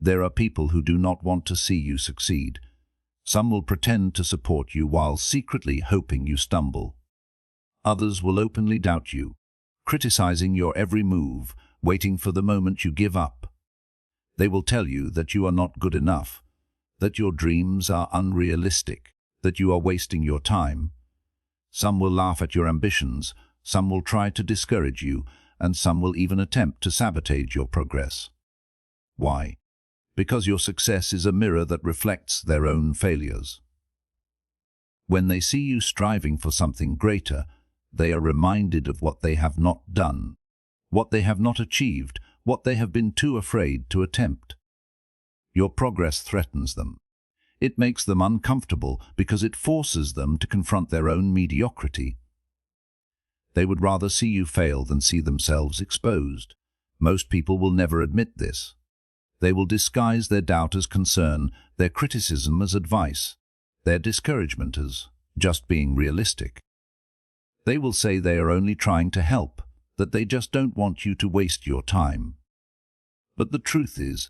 There are people who do not want to see you succeed. Some will pretend to support you while secretly hoping you stumble. Others will openly doubt you, criticizing your every move, waiting for the moment you give up. They will tell you that you are not good enough, that your dreams are unrealistic, that you are wasting your time. Some will laugh at your ambitions, some will try to discourage you, and some will even attempt to sabotage your progress. Why? Because your success is a mirror that reflects their own failures. When they see you striving for something greater, they are reminded of what they have not done, what they have not achieved, what they have been too afraid to attempt. Your progress threatens them. It makes them uncomfortable because it forces them to confront their own mediocrity. They would rather see you fail than see themselves exposed. Most people will never admit this. They will disguise their doubt as concern, their criticism as advice, their discouragement as just being realistic. They will say they are only trying to help, that they just don't want you to waste your time. But the truth is,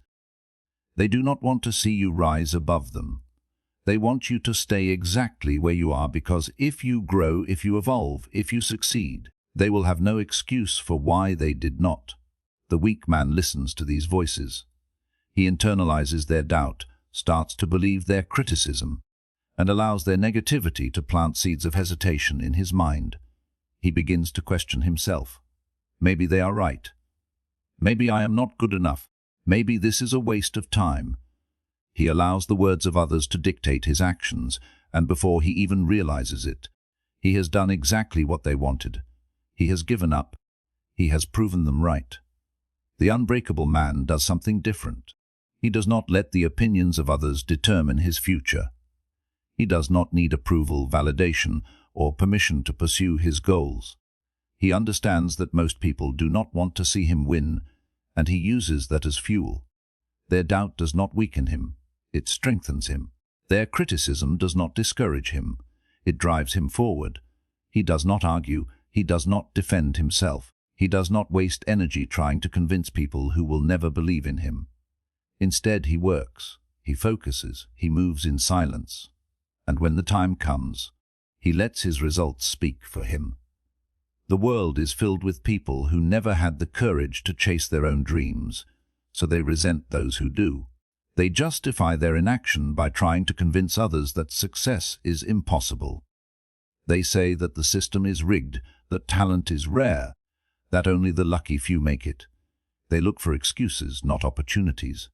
they do not want to see you rise above them. They want you to stay exactly where you are because if you grow, if you evolve, if you succeed, they will have no excuse for why they did not. The weak man listens to these voices. He internalizes their doubt, starts to believe their criticism, and allows their negativity to plant seeds of hesitation in his mind. He begins to question himself. Maybe they are right. Maybe I am not good enough. Maybe this is a waste of time. He allows the words of others to dictate his actions, and before he even realizes it, he has done exactly what they wanted. He has given up. He has proven them right. The unbreakable man does something different. He does not let the opinions of others determine his future. He does not need approval, validation, or permission to pursue his goals. He understands that most people do not want to see him win, and he uses that as fuel. Their doubt does not weaken him. It strengthens him. Their criticism does not discourage him. It drives him forward. He does not argue. He does not defend himself. He does not waste energy trying to convince people who will never believe in him. Instead, he works. He focuses. He moves in silence. And when the time comes, he lets his results speak for him. The world is filled with people who never had the courage to chase their own dreams, so they resent those who do. They justify their inaction by trying to convince others that success is impossible. They say that the system is rigged, that talent is rare, that only the lucky few make it. They look for excuses, not opportunities.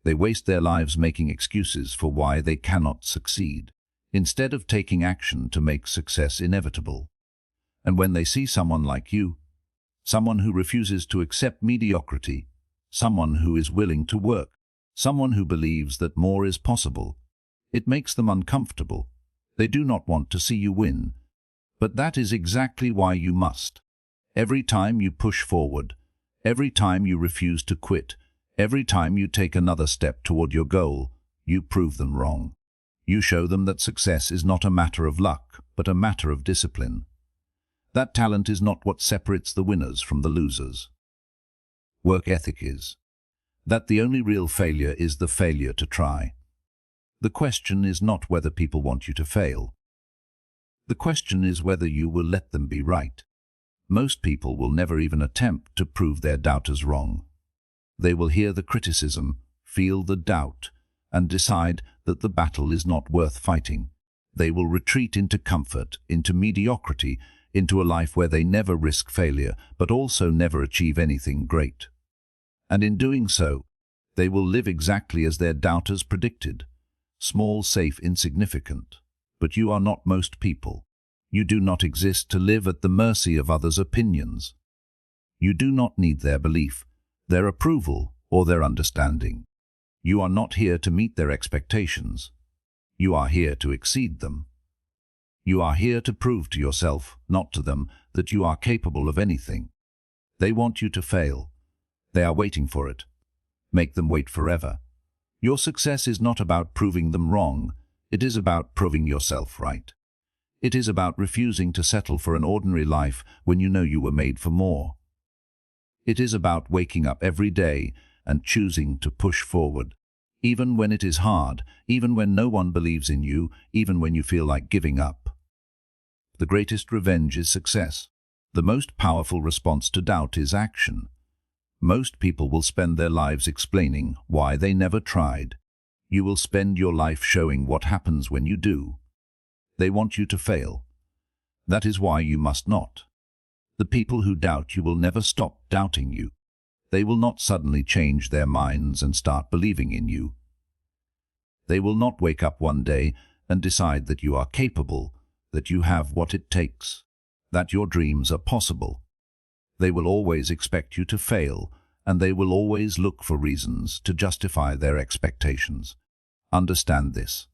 They waste their lives making excuses for why they cannot succeed, instead of taking action to make success inevitable. And when they see someone like you, someone who refuses to accept mediocrity, someone who is willing to work, someone who believes that more is possible, it makes them uncomfortable. They do not want to see you win. But that is exactly why you must. Every time you push forward, every time you refuse to quit, every time you take another step toward your goal, you prove them wrong. You show them that success is not a matter of luck, but a matter of discipline. That talent is not what separates the winners from the losers. Work ethic is. That the only real failure is the failure to try. The question is not whether people want you to fail. The question is whether you will let them be right. Most people will never even attempt to prove their doubters wrong. They will hear the criticism, feel the doubt, and decide that the battle is not worth fighting. They will retreat into comfort, into mediocrity, into a life where they never risk failure, but also never achieve anything great. And in doing so, they will live exactly as their doubters predicted. Small, safe, insignificant. But you are not most people. You do not exist to live at the mercy of others' opinions. You do not need their belief, their approval, or their understanding. You are not here to meet their expectations. You are here to exceed them. You are here to prove to yourself, not to them, that you are capable of anything. They want you to fail. They are waiting for it. Make them wait forever. Your success is not about proving them wrong. It is about proving yourself right. It is about refusing to settle for an ordinary life when you know you were made for more. It is about waking up every day and choosing to push forward. Even when it is hard, even when no one believes in you, even when you feel like giving up. The greatest revenge is success. The most powerful response to doubt is action. Most people will spend their lives explaining why they never tried. You will spend your life showing what happens when you do. They want you to fail. That is why you must not. The people who doubt you will never stop doubting you. They will not suddenly change their minds and start believing in you. They will not wake up one day and decide that you are capable, that you have what it takes, that your dreams are possible. They will always expect you to fail, and they will always look for reasons to justify their expectations. Understand this.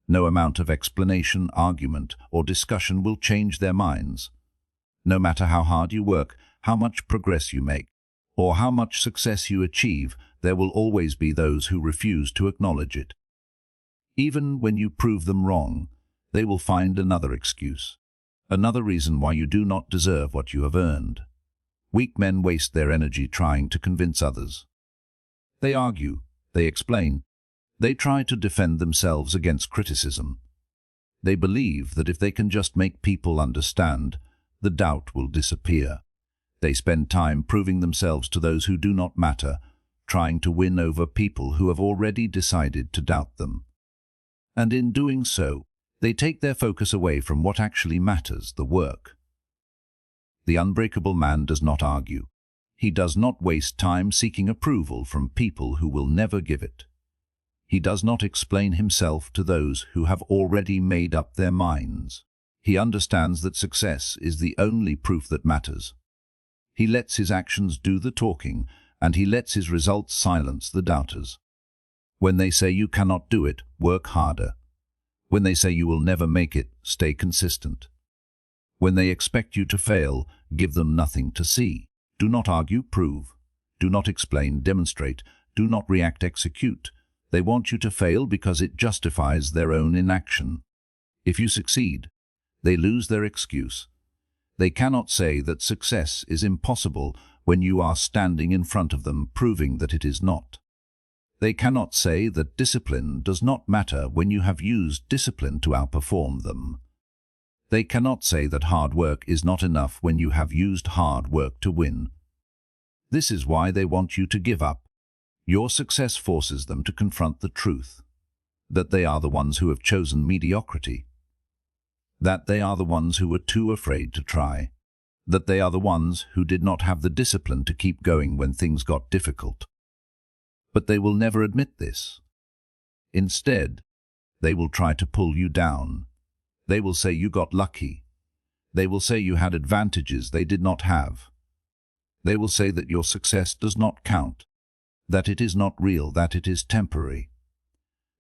No amount of explanation, argument, or discussion will change their minds. No matter how hard you work, how much progress you make, or how much success you achieve, there will always be those who refuse to acknowledge it. Even when you prove them wrong, they will find another excuse, another reason why you do not deserve what you have earned. Weak men waste their energy trying to convince others. They argue, they explain, they try to defend themselves against criticism. They believe that if they can just make people understand, the doubt will disappear. They spend time proving themselves to those who do not matter, trying to win over people who have already decided to doubt them. And in doing so, they take their focus away from what actually matters, the work. The unbreakable man does not argue. He does not waste time seeking approval from people who will never give it. He does not explain himself to those who have already made up their minds. He understands that success is the only proof that matters. He lets his actions do the talking, and he lets his results silence the doubters. When they say you cannot do it, work harder. When they say you will never make it, stay consistent. When they expect you to fail, give them nothing to see. Do not argue, prove. Do not explain, demonstrate. Do not react, execute. They want you to fail because it justifies their own inaction. If you succeed, they lose their excuse. They cannot say that success is impossible when you are standing in front of them proving that it is not. They cannot say that discipline does not matter when you have used discipline to outperform them. They cannot say that hard work is not enough when you have used hard work to win. This is why they want you to give up. Your success forces them to confront the truth, that they are the ones who have chosen mediocrity, that they are the ones who were too afraid to try, that they are the ones who did not have the discipline to keep going when things got difficult. But they will never admit this. Instead, they will try to pull you down. They will say you got lucky. They will say you had advantages they did not have. They will say that your success does not count, that it is not real, that it is temporary.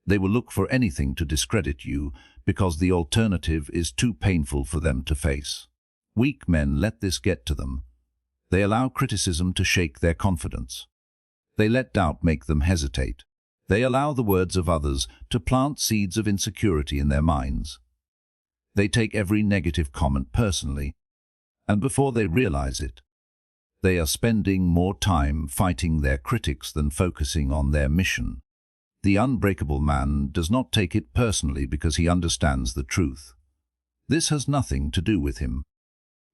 They will look for anything to discredit you because the alternative is too painful for them to face. Weak men let this get to them. They allow criticism to shake their confidence. They let doubt make them hesitate. They allow the words of others to plant seeds of insecurity in their minds. They take every negative comment personally, and before they realize it, they are spending more time fighting their critics than focusing on their mission. The unbreakable man does not take it personally because he understands the truth. This has nothing to do with him.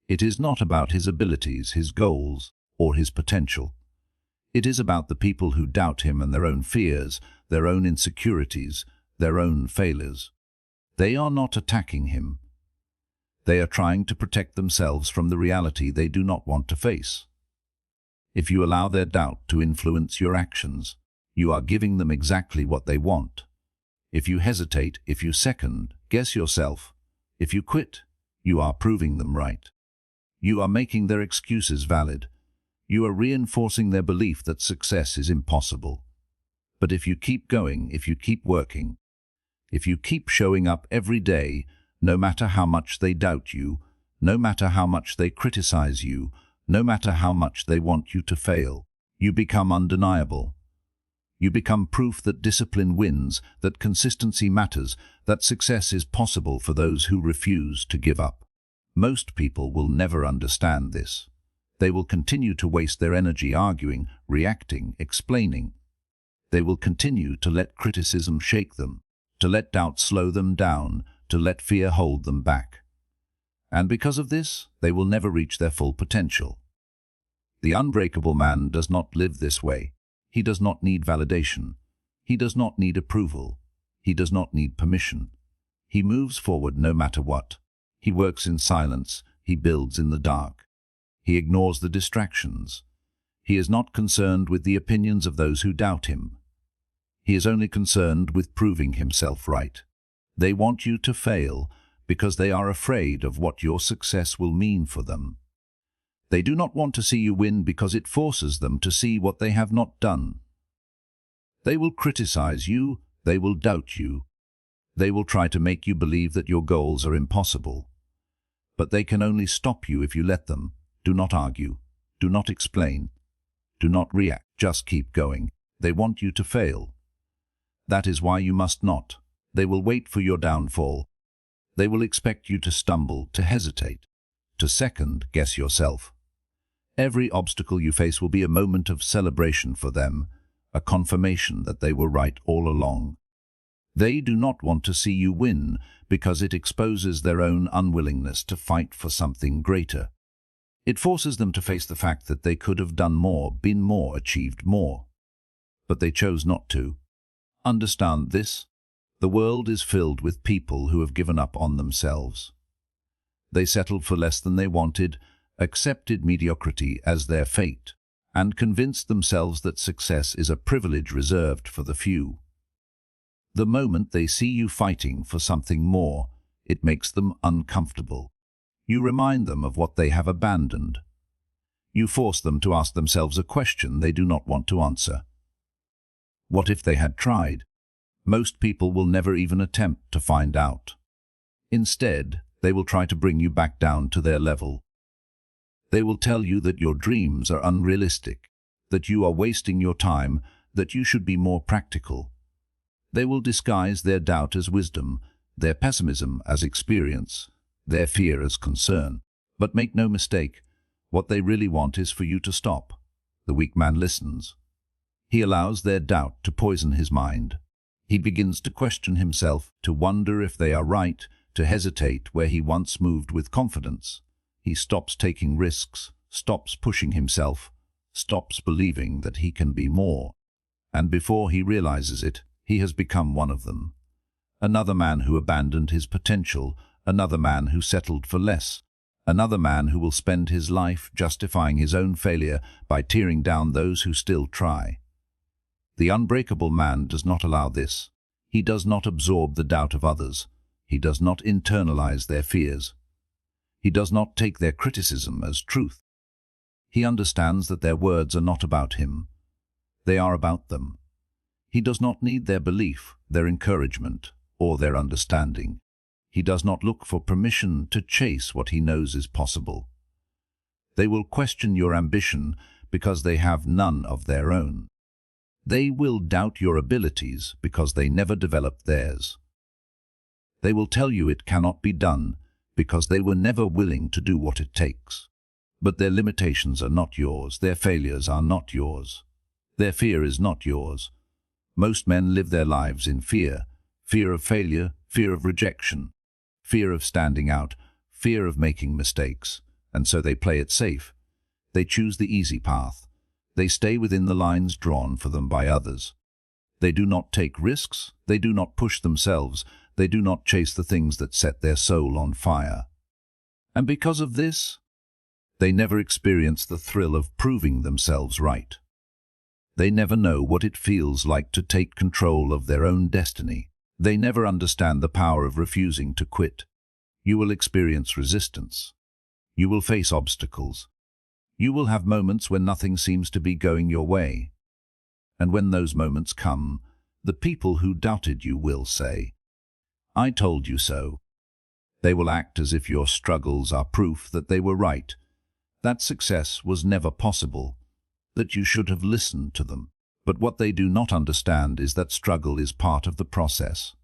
It is not about his abilities, his goals, or his potential. It is about the people who doubt him and their own fears, their own insecurities, their own failures. They are not attacking him. They are trying to protect themselves from the reality they do not want to face. If you allow their doubt to influence your actions, you are giving them exactly what they want. If you hesitate, if you second, guess yourself. If you quit, you are proving them right. You are making their excuses valid. You are reinforcing their belief that success is impossible. But if you keep going, if you keep working, if you keep showing up every day, no matter how much they doubt you, no matter how much they criticize you, no matter how much they want you to fail, you become undeniable. You become proof that discipline wins, that consistency matters, that success is possible for those who refuse to give up. Most people will never understand this. They will continue to waste their energy arguing, reacting, explaining. They will continue to let criticism shake them, to let doubt slow them down, to let fear hold them back. And because of this, they will never reach their full potential. The unbreakable man does not live this way. He does not need validation. He does not need approval. He does not need permission. He moves forward no matter what. He works in silence. He builds in the dark. He ignores the distractions. He is not concerned with the opinions of those who doubt him. He is only concerned with proving himself right. They want you to fail because they are afraid of what your success will mean for them. They do not want to see you win because it forces them to see what they have not done. They will criticize you. They will doubt you. They will try to make you believe that your goals are impossible. But they can only stop you if you let them. Do not argue. Do not explain. Do not react. Just keep going. They want you to fail. That is why you must not. They will wait for your downfall. They will expect you to stumble, to hesitate, to second-guess yourself. Every obstacle you face will be a moment of celebration for them, a confirmation that they were right all along. They do not want to see you win because it exposes their own unwillingness to fight for something greater. It forces them to face the fact that they could have done more, been more, achieved more. But they chose not to. Understand this. The world is filled with people who have given up on themselves. They settled for less than they wanted, accepted mediocrity as their fate, and convinced themselves that success is a privilege reserved for the few. The moment they see you fighting for something more, it makes them uncomfortable. You remind them of what they have abandoned. You force them to ask themselves a question they do not want to answer. What if they had tried? Most people will never even attempt to find out. Instead, they will try to bring you back down to their level. They will tell you that your dreams are unrealistic, that you are wasting your time, that you should be more practical. They will disguise their doubt as wisdom, their pessimism as experience, their fear as concern. But make no mistake, what they really want is for you to stop. The weak man listens. He allows their doubt to poison his mind. He begins to question himself, to wonder if they are right, to hesitate where he once moved with confidence. He stops taking risks, stops pushing himself, stops believing that he can be more. And before he realizes it, he has become one of them. Another man who abandoned his potential, another man who settled for less, another man who will spend his life justifying his own failure by tearing down those who still try. The unbreakable man does not allow this. He does not absorb the doubt of others. He does not internalize their fears. He does not take their criticism as truth. He understands that their words are not about him. They are about them. He does not need their belief, their encouragement, or their understanding. He does not look for permission to chase what he knows is possible. They will question your ambition because they have none of their own. They will doubt your abilities because they never developed theirs. They will tell you it cannot be done because they were never willing to do what it takes. But their limitations are not yours. Their failures are not yours. Their fear is not yours. Most men live their lives in fear. Fear of failure, fear of rejection, fear of standing out, fear of making mistakes. And so they play it safe. They choose the easy path. They stay within the lines drawn for them by others. They do not take risks. They do not push themselves. They do not chase the things that set their soul on fire. And because of this, they never experience the thrill of proving themselves right. They never know what it feels like to take control of their own destiny. They never understand the power of refusing to quit. You will experience resistance. You will face obstacles. You will have moments when nothing seems to be going your way. And when those moments come, the people who doubted you will say, "I told you so." They will act as if your struggles are proof that they were right, that success was never possible, that you should have listened to them. But what they do not understand is that struggle is part of the process.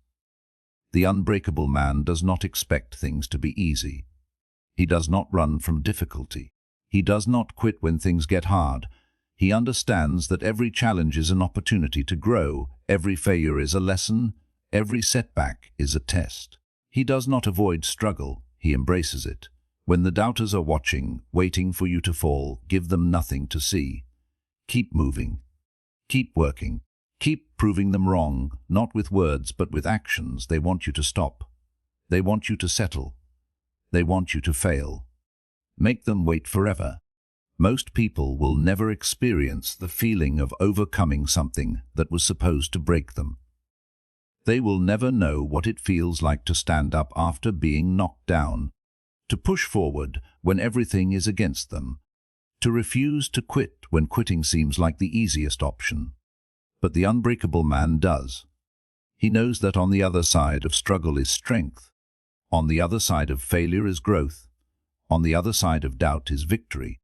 The unbreakable man does not expect things to be easy. He does not run from difficulty. He does not quit when things get hard. He understands that every challenge is an opportunity to grow, every failure is a lesson, every setback is a test. He does not avoid struggle, he embraces it. When the doubters are watching, waiting for you to fall, give them nothing to see. Keep moving. Keep working. Keep proving them wrong, not with words but with actions. They want you to stop. They want you to settle. They want you to fail. Make them wait forever. Most people will never experience the feeling of overcoming something that was supposed to break them. They will never know what it feels like to stand up after being knocked down, to push forward when everything is against them, to refuse to quit when quitting seems like the easiest option. But the unbreakable man does. He knows that on the other side of struggle is strength. On the other side of failure is growth. On the other side of doubt is victory.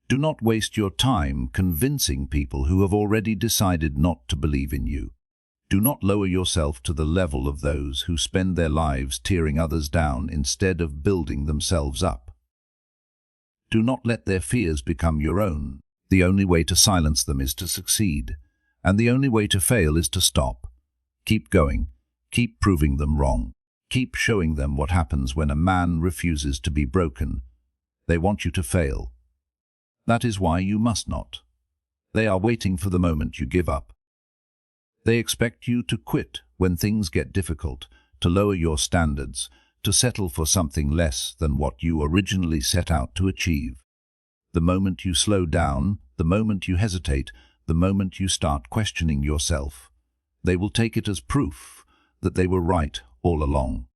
Do not waste your time convincing people who have already decided not to believe in you. Do not lower yourself to the level of those who spend their lives tearing others down instead of building themselves up. Do not let their fears become your own. The only way to silence them is to succeed, and the only way to fail is to stop. Keep going. Keep proving them wrong. Keep showing them what happens when a man refuses to be broken. They want you to fail. That is why you must not. They are waiting for the moment you give up. They expect you to quit when things get difficult, to lower your standards, to settle for something less than what you originally set out to achieve. The moment you slow down, the moment you hesitate, the moment you start questioning yourself, they will take it as proof that they were right all along.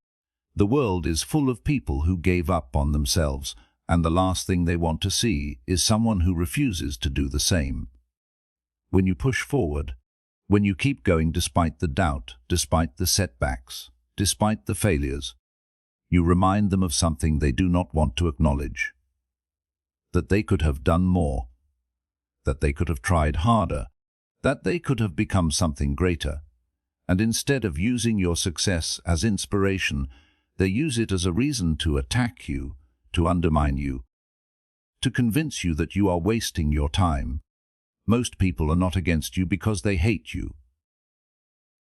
The world is full of people who gave up on themselves, and the last thing they want to see is someone who refuses to do the same. When you push forward, when you keep going despite the doubt, despite the setbacks, despite the failures, you remind them of something they do not want to acknowledge. That they could have done more, that they could have tried harder, that they could have become something greater. And instead of using your success as inspiration, they use it as a reason to attack you, to undermine you, to convince you that you are wasting your time. Most people are not against you because they hate you.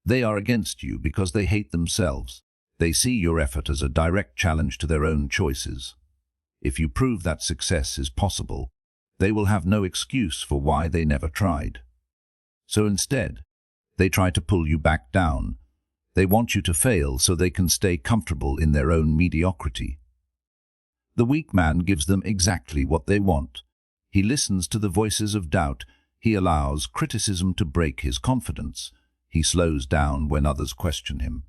They are against you because they hate themselves. They see your effort as a direct challenge to their own choices. If you prove that success is possible, they will have no excuse for why they never tried. So instead, they try to pull you back down. They want you to fail so they can stay comfortable in their own mediocrity. The weak man gives them exactly what they want. He listens to the voices of doubt. He allows criticism to break his confidence. He slows down when others question him.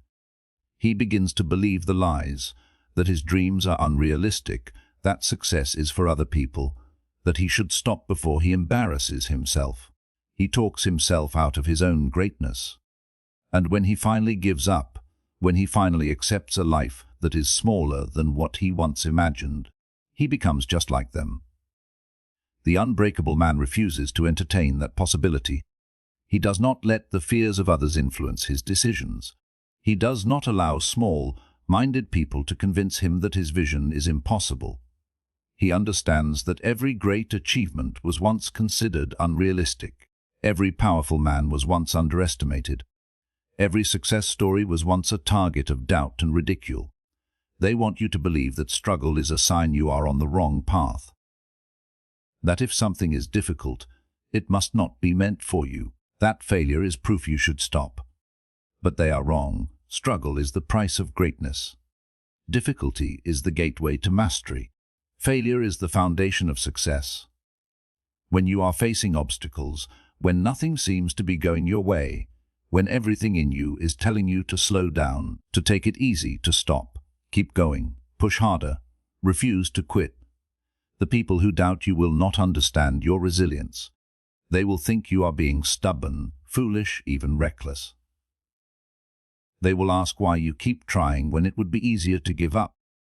He begins to believe the lies, that his dreams are unrealistic, that success is for other people, that he should stop before he embarrasses himself. He talks himself out of his own greatness. And when he finally gives up, when he finally accepts a life that is smaller than what he once imagined, he becomes just like them. The unbreakable man refuses to entertain that possibility. He does not let the fears of others influence his decisions. He does not allow small-minded people to convince him that his vision is impossible. He understands that every great achievement was once considered unrealistic. Every powerful man was once underestimated. Every success story was once a target of doubt and ridicule. They want you to believe that struggle is a sign you are on the wrong path. That if something is difficult, it must not be meant for you. That failure is proof you should stop. But they are wrong. Struggle is the price of greatness. Difficulty is the gateway to mastery. Failure is the foundation of success. When you are facing obstacles, when nothing seems to be going your way, when everything in you is telling you to slow down, to take it easy, to stop, keep going, push harder, refuse to quit, the people who doubt you will not understand your resilience. They will think you are being stubborn, foolish, even reckless. They will ask why you keep trying when it would be easier to give up,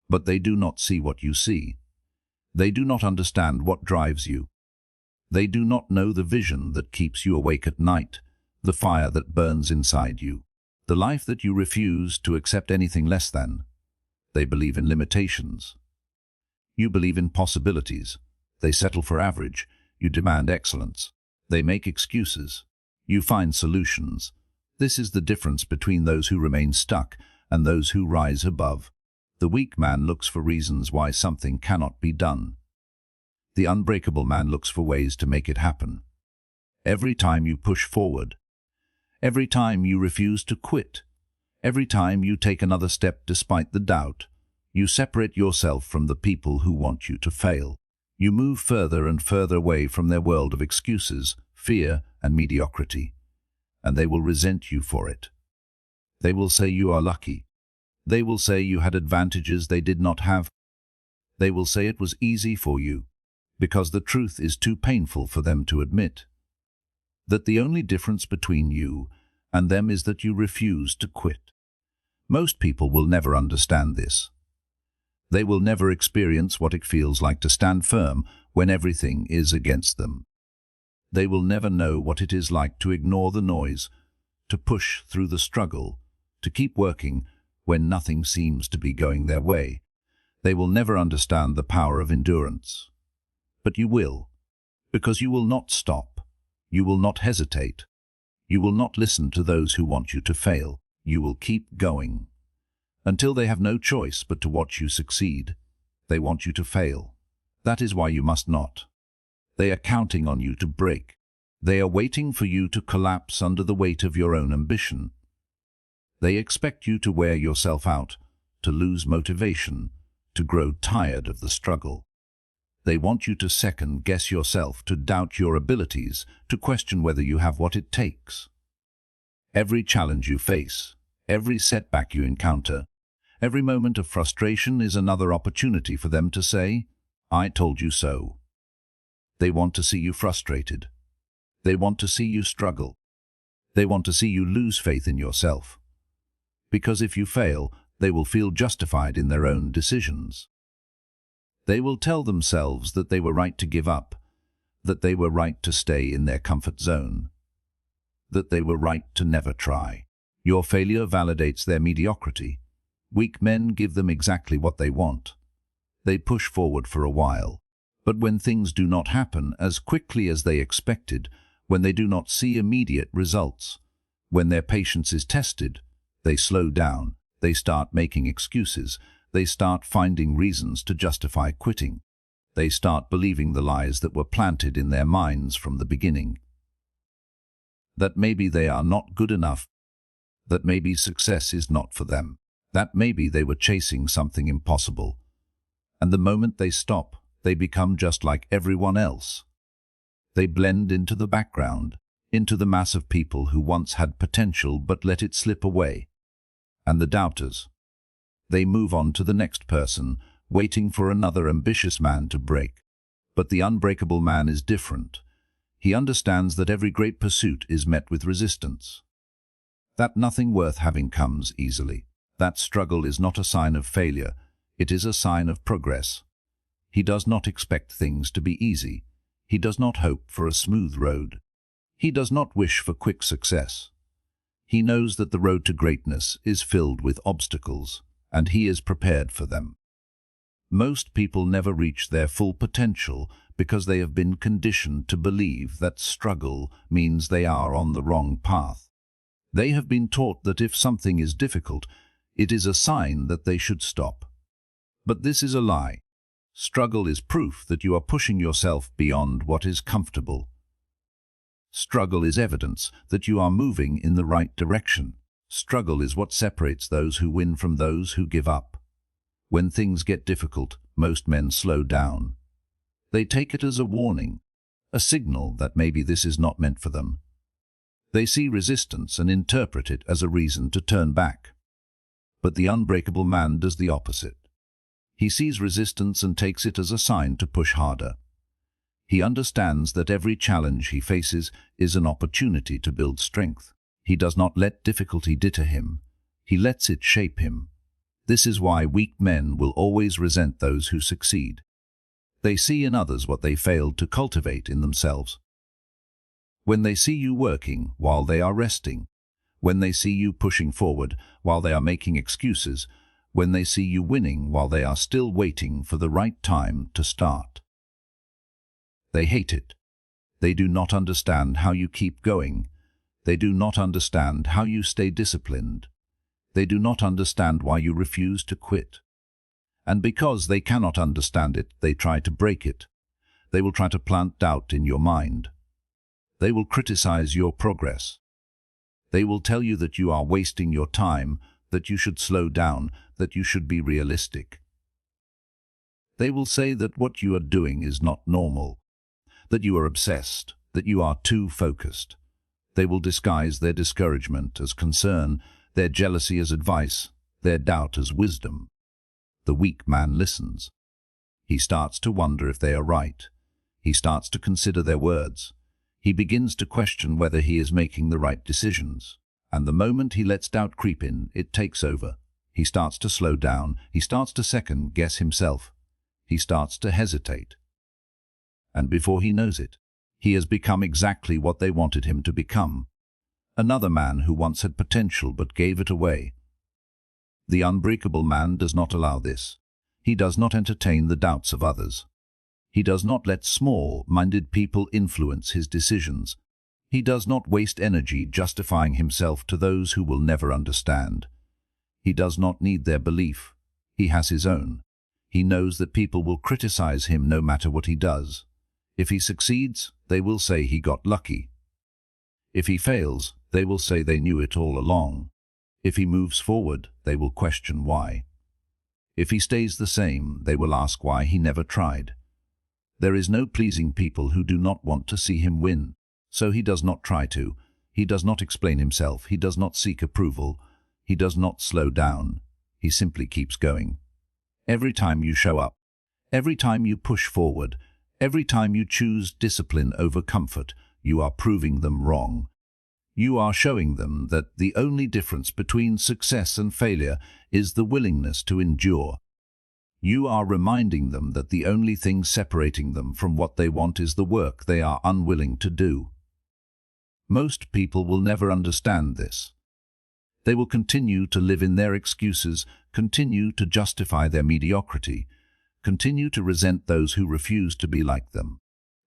but they do not see what you see. They do not understand what drives you. They do not know the vision that keeps you awake at night, the fire that burns inside you, the life that you refuse to accept anything less than. They believe in limitations. You believe in possibilities. They settle for average. You demand excellence. They make excuses. You find solutions. This is the difference between those who remain stuck and those who rise above. The weak man looks for reasons why something cannot be done. The unbreakable man looks for ways to make it happen. Every time you push forward, every time you refuse to quit, every time you take another step despite the doubt, you separate yourself from the people who want you to fail. You move further and further away from their world of excuses, fear, and mediocrity, and they will resent you for it. They will say you are lucky. They will say you had advantages they did not have. They will say it was easy for you, because the truth is too painful for them to admit. That the only difference between you and them is that you refuse to quit. Most people will never understand this. They will never experience what it feels like to stand firm when everything is against them. They will never know what it is like to ignore the noise, to push through the struggle, to keep working when nothing seems to be going their way. They will never understand the power of endurance. But you will, because you will not stop. You will not hesitate. You will not listen to those who want you to fail. You will keep going until they have no choice but to watch you succeed. They want you to fail. That is why you must not. They are counting on you to break. They are waiting for you to collapse under the weight of your own ambition. They expect you to wear yourself out, to lose motivation, to grow tired of the struggle. They want you to second-guess yourself, to doubt your abilities, to question whether you have what it takes. Every challenge you face, every setback you encounter, every moment of frustration is another opportunity for them to say, "I told you so." They want to see you frustrated. They want to see you struggle. They want to see you lose faith in yourself. Because if you fail, they will feel justified in their own decisions. They will tell themselves that they were right to give up, that they were right to stay in their comfort zone, that they were right to never try. Your failure validates their mediocrity. Weak men give them exactly what they want. They push forward for a while, but when things do not happen as quickly as they expected, when they do not see immediate results, when their patience is tested, they slow down, they start making excuses, they start finding reasons to justify quitting. They start believing the lies that were planted in their minds from the beginning. That maybe they are not good enough, that maybe success is not for them, that maybe they were chasing something impossible. And the moment they stop, they become just like everyone else. They blend into the background, into the mass of people who once had potential but let it slip away. And the doubters, they move on to the next person, waiting for another ambitious man to break. But the unbreakable man is different. He understands that every great pursuit is met with resistance, that nothing worth having comes easily. That struggle is not a sign of failure, it is a sign of progress. He does not expect things to be easy. He does not hope for a smooth road. He does not wish for quick success. He knows that the road to greatness is filled with obstacles, and he is prepared for them. Most people never reach their full potential because they have been conditioned to believe that struggle means they are on the wrong path. They have been taught that if something is difficult, it is a sign that they should stop. But this is a lie. Struggle is proof that you are pushing yourself beyond what is comfortable. Struggle is evidence that you are moving in the right direction. Struggle is what separates those who win from those who give up. When things get difficult, most men slow down. They take it as a warning, a signal that maybe this is not meant for them. They see resistance and interpret it as a reason to turn back. But the unbreakable man does the opposite. He sees resistance and takes it as a sign to push harder. He understands that every challenge he faces is an opportunity to build strength. He does not let difficulty deter him. He lets it shape him. This is why weak men will always resent those who succeed. They see in others what they failed to cultivate in themselves. When they see you working while they are resting, when they see you pushing forward while they are making excuses, when they see you winning while they are still waiting for the right time to start, They hate it. They do not understand how you keep going. They do not understand how you stay disciplined. They do not understand why you refuse to quit. And because they cannot understand it, they try to break it. They will try to plant doubt in your mind. They will criticize your progress. They will tell you that you are wasting your time, that you should slow down, that you should be realistic. They will say that what you are doing is not normal, that you are obsessed, that you are too focused. They will disguise their discouragement as concern, their jealousy as advice, their doubt as wisdom. The weak man listens. He starts to wonder if they are right. He starts to consider their words. He begins to question whether he is making the right decisions. And the moment he lets doubt creep in, it takes over. He starts to slow down. He starts to second-guess himself. He starts to hesitate. And before he knows it, he has become exactly what they wanted him to become. Another man who once had potential but gave it away. The unbreakable man does not allow this. He does not entertain the doubts of others. He does not let small-minded people influence his decisions. He does not waste energy justifying himself to those who will never understand. He does not need their belief. He has his own. He knows that people will criticize him no matter what he does. If he succeeds, they will say he got lucky. If he fails, they will say they knew it all along. If he moves forward, they will question why. If he stays the same, they will ask why he never tried. There is no pleasing people who do not want to see him win, so he does not try to. He does not explain himself. He does not seek approval. He does not slow down. He simply keeps going. Every time you show up, every time you push forward, every time you choose discipline over comfort, you are proving them wrong. You are showing them that the only difference between success and failure is the willingness to endure. You are reminding them that the only thing separating them from what they want is the work they are unwilling to do. Most people will never understand this. They will continue to live in their excuses, continue to justify their mediocrity, continue to resent those who refuse to be like them.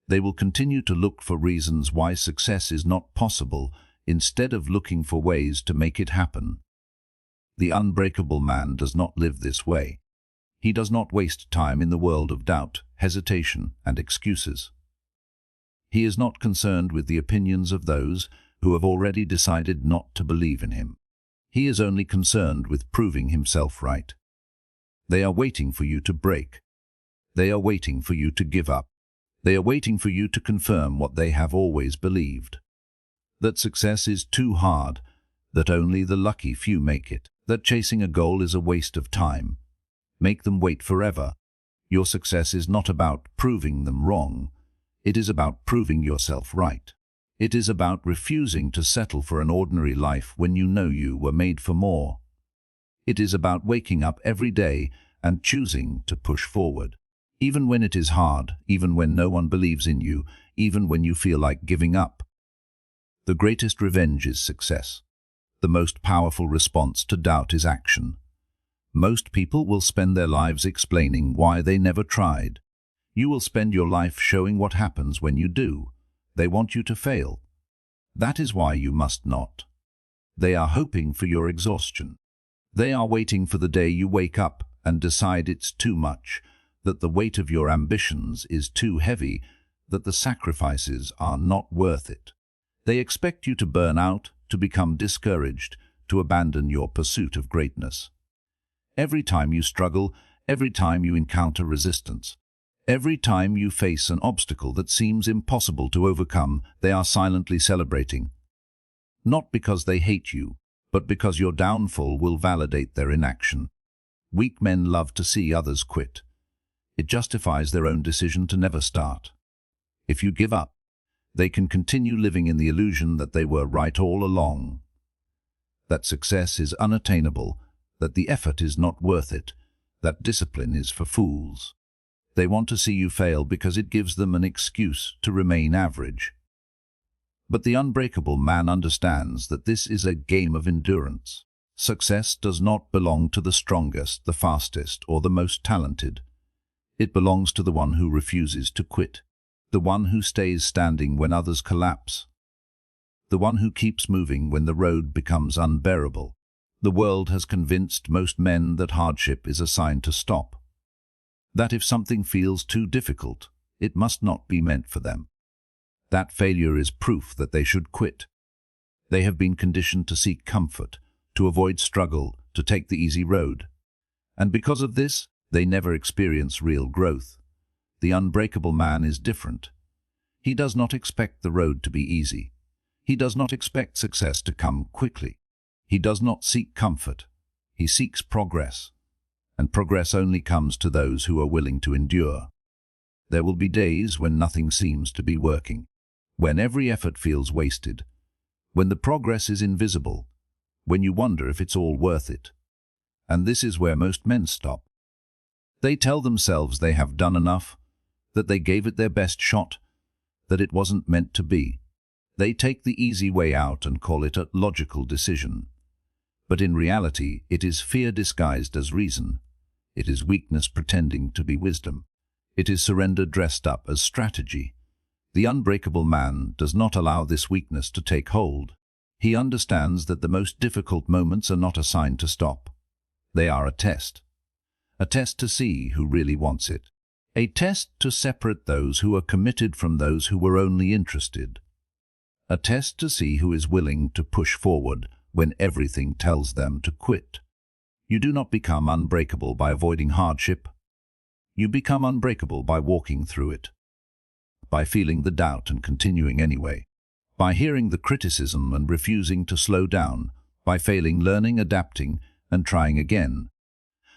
They will continue to look for reasons why success is not possible, instead of looking for ways to make it happen. The unbreakable man does not live this way. He does not waste time in the world of doubt, hesitation, and excuses. He is not concerned with the opinions of those who have already decided not to believe in him. He is only concerned with proving himself right. They are waiting for you to break. They are waiting for you to give up. They are waiting for you to confirm what they have always believed. That success is too hard, that only the lucky few make it, that chasing a goal is a waste of time. Make them wait forever. Your success is not about proving them wrong. It is about proving yourself right. It is about refusing to settle for an ordinary life when you know you were made for more. It is about waking up every day and choosing to push forward. Even when it is hard, even when no one believes in you, even when you feel like giving up. The greatest revenge is success. The most powerful response to doubt is action. Most people will spend their lives explaining why they never tried. You will spend your life showing what happens when you do. They want you to fail. That is why you must not. They are hoping for your exhaustion. They are waiting for the day you wake up and decide it's too much, that the weight of your ambitions is too heavy, that the sacrifices are not worth it. They expect you to burn out, to become discouraged, to abandon your pursuit of greatness. Every time you struggle, every time you encounter resistance, every time you face an obstacle that seems impossible to overcome, they are silently celebrating. Not because they hate you, but because your downfall will validate their inaction. Weak men love to see others quit. It justifies their own decision to never start. If you give up, they can continue living in the illusion that they were right all along, that success is unattainable, that the effort is not worth it, that discipline is for fools. They want to see you fail because it gives them an excuse to remain average. But the unbreakable man understands that this is a game of endurance. Success does not belong to the strongest, the fastest, or the most talented. It belongs to the one who refuses to quit, the one who stays standing when others collapse, the one who keeps moving when the road becomes unbearable. The world has convinced most men that hardship is a sign to stop, that if something feels too difficult, it must not be meant for them. That failure is proof that they should quit. They have been conditioned to seek comfort, to avoid struggle, to take the easy road. And because of this, they never experience real growth. The unbreakable man is different. He does not expect the road to be easy. He does not expect success to come quickly. He does not seek comfort. He seeks progress. And progress only comes to those who are willing to endure. There will be days when nothing seems to be working, when every effort feels wasted, when the progress is invisible, when you wonder if it's all worth it. And this is where most men stop. They tell themselves they have done enough, that they gave it their best shot, that it wasn't meant to be. They take the easy way out and call it a logical decision. But in reality, it is fear disguised as reason. It is weakness pretending to be wisdom. It is surrender dressed up as strategy. The unbreakable man does not allow this weakness to take hold. He understands that the most difficult moments are not a sign to stop. They are a test to see who really wants it. A test to separate those who are committed from those who were only interested. A test to see who is willing to push forward when everything tells them to quit. You do not become unbreakable by avoiding hardship. You become unbreakable by walking through it, by feeling the doubt and continuing anyway, by hearing the criticism and refusing to slow down, by failing, learning, adapting, and trying again.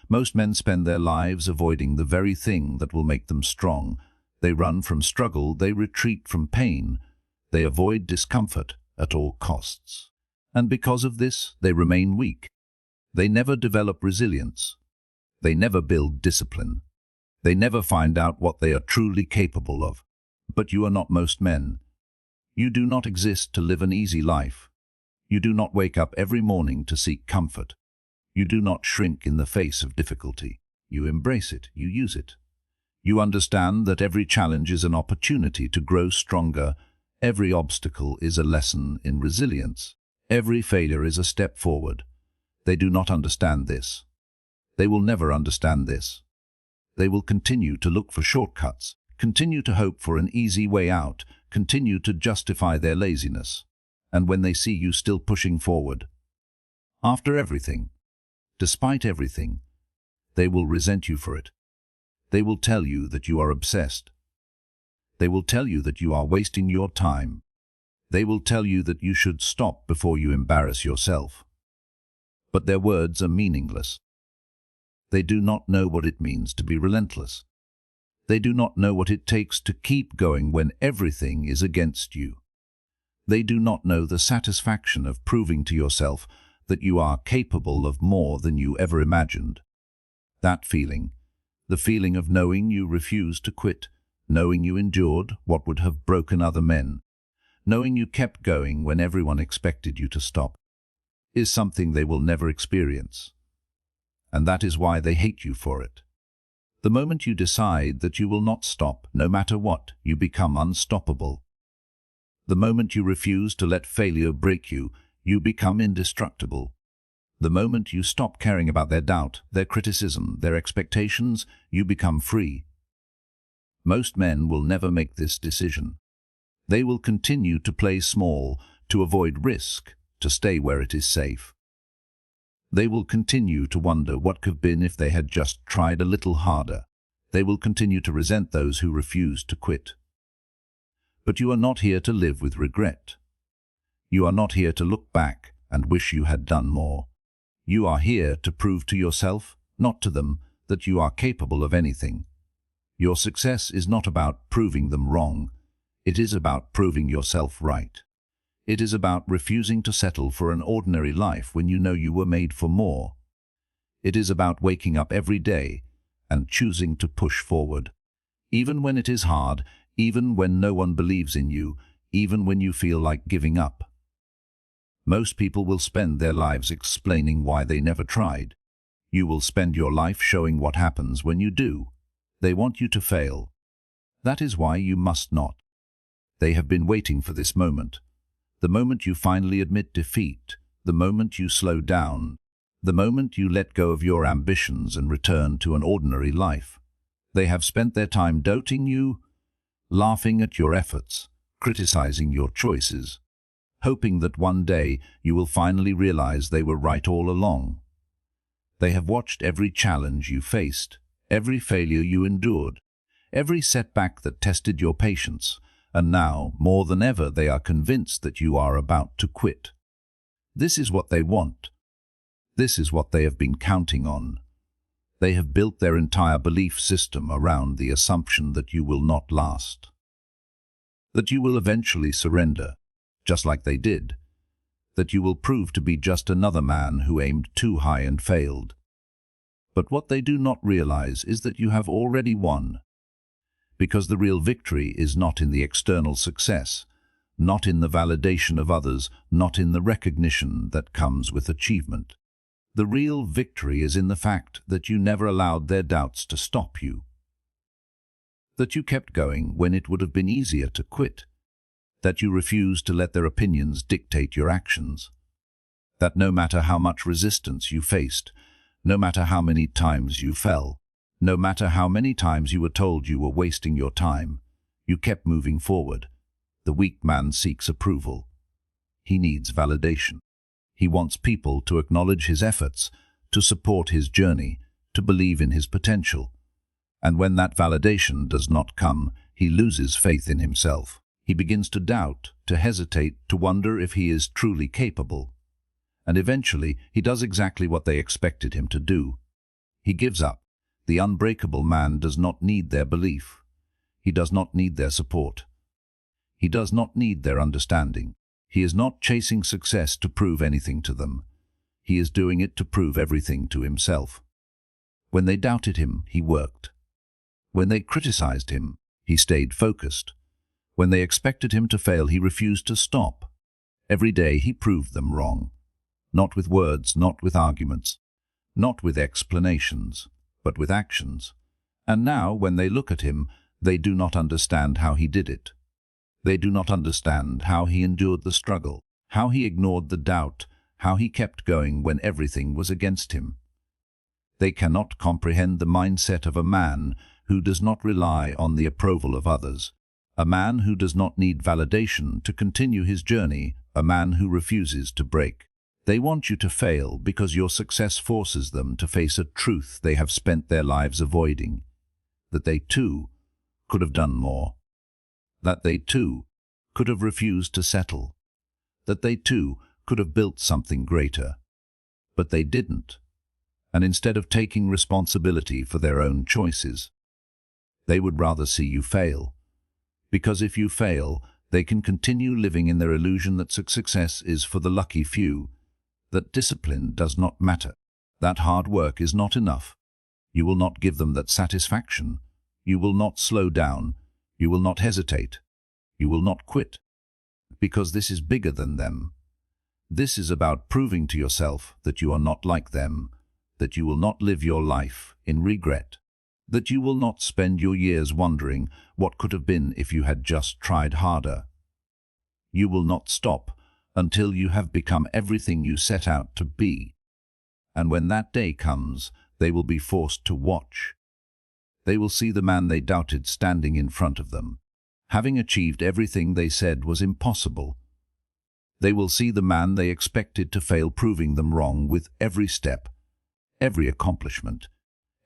Most men spend their lives avoiding the very thing that will make them strong. They run from struggle, they retreat from pain, they avoid discomfort at all costs. And because of this, they remain weak. They never develop resilience. They never build discipline. They never find out what they are truly capable of. But you are not most men. You do not exist to live an easy life. You do not wake up every morning to seek comfort. You do not shrink in the face of difficulty. You embrace it, you use it. You understand that every challenge is an opportunity to grow stronger. Every obstacle is a lesson in resilience. Every failure is a step forward. They do not understand this. They will never understand this. They will continue to look for shortcuts, continue to hope for an easy way out, continue to justify their laziness. And when they see you still pushing forward, after everything, despite everything, they will resent you for it. They will tell you that you are obsessed. They will tell you that you are wasting your time. They will tell you that you should stop before you embarrass yourself. But their words are meaningless. They do not know what it means to be relentless. They do not know what it takes to keep going when everything is against you. They do not know the satisfaction of proving to yourself that you are capable of more than you ever imagined. That feeling, the feeling of knowing you refused to quit, knowing you endured what would have broken other men, knowing you kept going when everyone expected you to stop, is something they will never experience. And that is why they hate you for it. The moment you decide that you will not stop, no matter what, you become unstoppable. The moment you refuse to let failure break you, you become indestructible. The moment you stop caring about their doubt, their criticism, their expectations, you become free. Most men will never make this decision. They will continue to play small, to avoid risk, to stay where it is safe. They will continue to wonder what could have been if they had just tried a little harder. They will continue to resent those who refuse to quit. But you are not here to live with regret. You are not here to look back and wish you had done more. You are here to prove to yourself, not to them, that you are capable of anything. Your success is not about proving them wrong. It is about proving yourself right. It is about refusing to settle for an ordinary life when you know you were made for more. It is about waking up every day and choosing to push forward. Even when it is hard, even when no one believes in you, even when you feel like giving up. Most people will spend their lives explaining why they never tried. You will spend your life showing what happens when you do. They want you to fail. That is why you must not. They have been waiting for this moment. The moment you finally admit defeat, the moment you slow down, the moment you let go of your ambitions and return to an ordinary life. They have spent their time doubting you, laughing at your efforts, criticizing your choices, hoping that one day you will finally realize they were right all along. They have watched every challenge you faced, every failure you endured, every setback that tested your patience, and now, more than ever, they are convinced that you are about to quit. This is what they want. This is what they have been counting on. They have built their entire belief system around the assumption that you will not last, that you will eventually surrender, just like they did, that you will prove to be just another man who aimed too high and failed. But what they do not realize is that you have already won, because the real victory is not in the external success, not in the validation of others, not in the recognition that comes with achievement. The real victory is in the fact that you never allowed their doubts to stop you, that you kept going when it would have been easier to quit, that you refused to let their opinions dictate your actions, that no matter how much resistance you faced, no matter how many times you fell, no matter how many times you were told you were wasting your time, you kept moving forward. The weak man seeks approval. He needs validation. He wants people to acknowledge his efforts, to support his journey, to believe in his potential. And when that validation does not come, he loses faith in himself. He begins to doubt, to hesitate, to wonder if he is truly capable. And eventually, he does exactly what they expected him to do. He gives up. The unbreakable man does not need their belief. He does not need their support. He does not need their understanding. He is not chasing success to prove anything to them. He is doing it to prove everything to himself. When they doubted him, he worked. When they criticized him, he stayed focused. When they expected him to fail, he refused to stop. Every day he proved them wrong. Not with words, not with arguments, not with explanations, but with actions. And now, when they look at him, they do not understand how he did it. They do not understand how he endured the struggle, how he ignored the doubt, how he kept going when everything was against him. They cannot comprehend the mindset of a man who does not rely on the approval of others, a man who does not need validation to continue his journey, a man who refuses to break. They want you to fail because your success forces them to face a truth they have spent their lives avoiding, that they too could have done more, that they too could have refused to settle, that they too could have built something greater. But they didn't, and instead of taking responsibility for their own choices, they would rather see you fail, because if you fail, they can continue living in their illusion that success is for the lucky few, that discipline does not matter, that hard work is not enough. You will not give them that satisfaction. You will not slow down. You will not hesitate. You will not quit, because this is bigger than them. This is about proving to yourself that you are not like them, that you will not live your life in regret, that you will not spend your years wondering what could have been if you had just tried harder. You will not stop until you have become everything you set out to be. And when that day comes, they will be forced to watch. They will see the man they doubted standing in front of them, having achieved everything they said was impossible. They will see the man they expected to fail proving them wrong with every step, every accomplishment,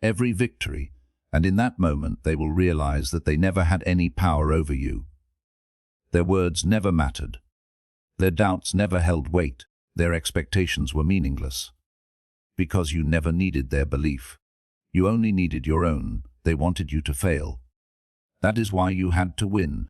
every victory, and in that moment they will realize that they never had any power over you. Their words never mattered. Their doubts never held weight. Their expectations were meaningless. Because you never needed their belief. You only needed your own. They wanted you to fail. That is why you had to win.